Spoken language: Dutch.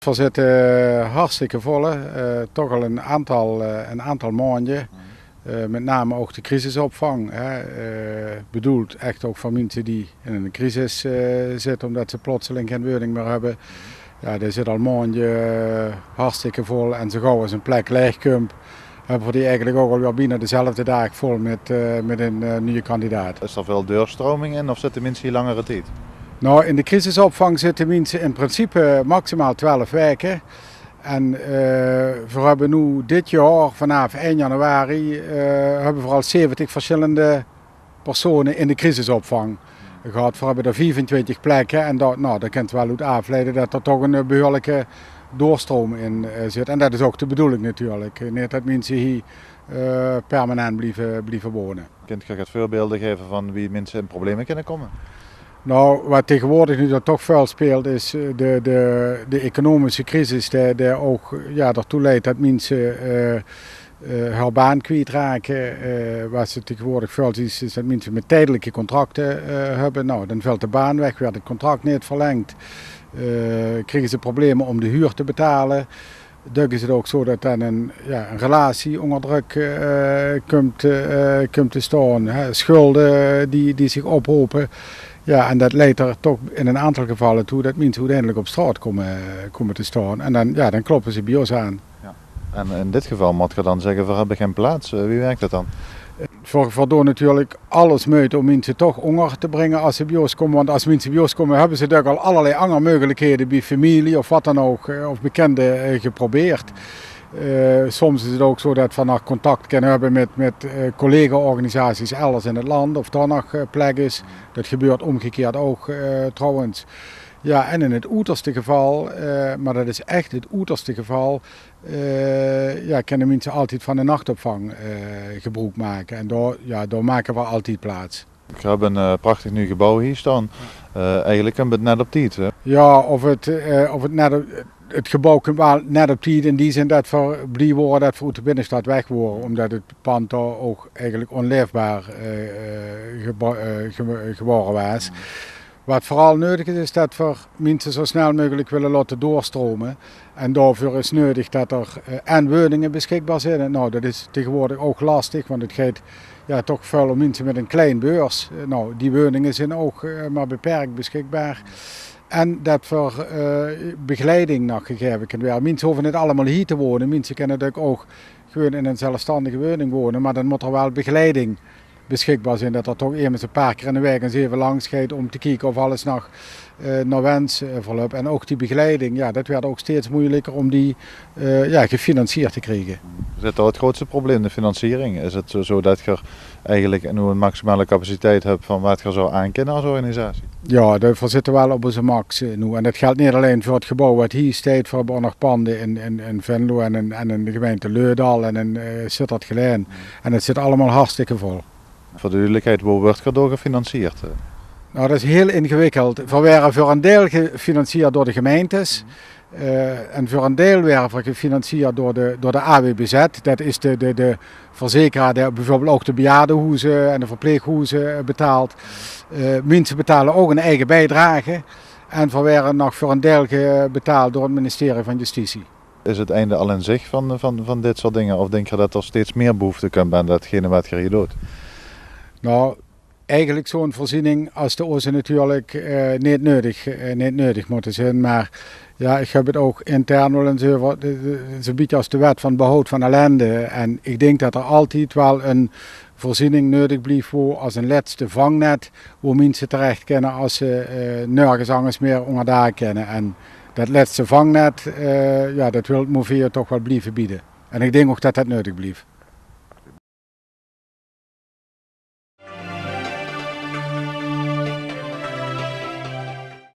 we zitten hartstikke vol, toch al een aantal maanden. Met name ook de crisisopvang. Bedoeld echt ook voor mensen die in een crisis zitten omdat ze plotseling geen woning meer hebben. Ja, die zit al maanden hartstikke vol en zo gauw als een plek leeg komt, hebben we die eigenlijk ook alweer binnen dezelfde dag vol met een nieuwe kandidaat. Is er veel doorstroming in of zitten mensen hier langere tijd? Nou, in de crisisopvang zitten mensen in principe maximaal 12 weken. En we hebben nu dit jaar, vanaf 1 januari, hebben we al 70 verschillende personen in de crisisopvang gehad. We hebben er 24 plekken en dat kunt wel uit afleiden dat er toch een behoorlijke doorstroom in zit. En dat is ook de bedoeling natuurlijk. Niet dat mensen hier permanent blijven wonen. Kunt je wat voorbeelden geven van wie mensen in problemen kunnen komen? Nou, wat tegenwoordig nu toch veel speelt is de economische crisis die ook ertoe leidt dat mensen hun baan kwijtraken. Wat ze tegenwoordig veel zien is dat mensen met tijdelijke contracten hebben. Nou, dan valt de baan weg, werd het contract niet verlengd. Krijgen ze problemen om de huur te betalen. Dan is het ook zo dat dan een relatie onder druk komt te staan. Schulden die zich ophopen. Ja, en dat leidt er toch in een aantal gevallen toe dat mensen uiteindelijk op straat komen te staan. En dan kloppen ze bij ons aan. Ja. En in dit geval moet je dan zeggen, we hebben geen plaats. Wie werkt dat dan? We doen natuurlijk alles mee om mensen toch honger te brengen als ze bij ons komen. Want als mensen bij ons komen hebben ze natuurlijk al allerlei andere mogelijkheden bij familie of wat dan ook, of bekenden geprobeerd. Soms is het ook zo dat we nog contact kunnen hebben met collega-organisaties elders in het land of daar nog plek is. Dat gebeurt omgekeerd ook trouwens. Ja, en in het uiterste geval, maar dat is echt het uiterste geval, kunnen mensen altijd van de nachtopvang gebruik maken. En daar maken we altijd plaats. We hebben een prachtig nieuw gebouw hier staan. Eigenlijk een beetje net op tijd. Hè? Ja, of het net op... Het gebouw komt wel net op tijd in die zin dat we blij worden dat we uit de binnenstad weg worden. Omdat het pand daar ook eigenlijk onleefbaar geworden was. Wat vooral nodig is dat we mensen zo snel mogelijk willen laten doorstromen. En daarvoor is nodig dat er en woningen beschikbaar zijn. Nou, dat is tegenwoordig ook lastig, want het gaat toch veel om mensen met een klein beurs. Nou, die woningen zijn ook maar beperkt beschikbaar. En dat we begeleiding nog gegeven kunnen worden. Mensen hoeven niet allemaal hier te wonen. Mensen kunnen natuurlijk ook gewoon in een zelfstandige woning wonen. Maar dan moet er wel begeleiding beschikbaar zijn. Dat er toch eens een paar keer in de week eens even langs gaat om te kijken of alles nog naar wens verloopt. En ook die begeleiding, dat werd ook steeds moeilijker om die gefinancierd te krijgen. Is dat het grootste probleem, de financiering? Is het zo dat je eigenlijk nu een maximale capaciteit hebt van wat je zou aankennen als organisatie? Ja, we zitten wel op onze max nu. En dat geldt niet alleen voor het gebouw wat hier staat, voor ook nog panden in Venlo en in de gemeente Leudal en in Sittard-Geleen. En het zit allemaal hartstikke vol. Voor de duidelijkheid, hoe wordt je door gefinancierd? Nou, dat is heel ingewikkeld. We werden voor een deel gefinancierd door de gemeentes. En voor een deel werden we gefinancierd door de AWBZ. Dat is de verzekeraar die bijvoorbeeld ook de bejaardenhuizen en de verpleeghuizen betaalt. Mensen betalen ook een eigen bijdrage. En we werden nog voor een deel betaald door het ministerie van Justitie. Is het einde al in zich van dit soort dingen? Of denk je dat er steeds meer behoefte komt aan datgene wat je hier doet? Nou, eigenlijk zo'n voorziening als de onze natuurlijk niet nodig moeten zijn. Maar ja, ik heb het ook intern wel eens over. Het is een beetje als de wet van behoud van ellende. En ik denk dat er altijd wel een voorziening nodig blijft voor als een laatste vangnet. Waar mensen terecht kunnen als ze nergens anders meer onder daar kennen. En dat laatste vangnet, dat wil het Moveo toch wel blijven bieden. En ik denk ook dat dat nodig blijft.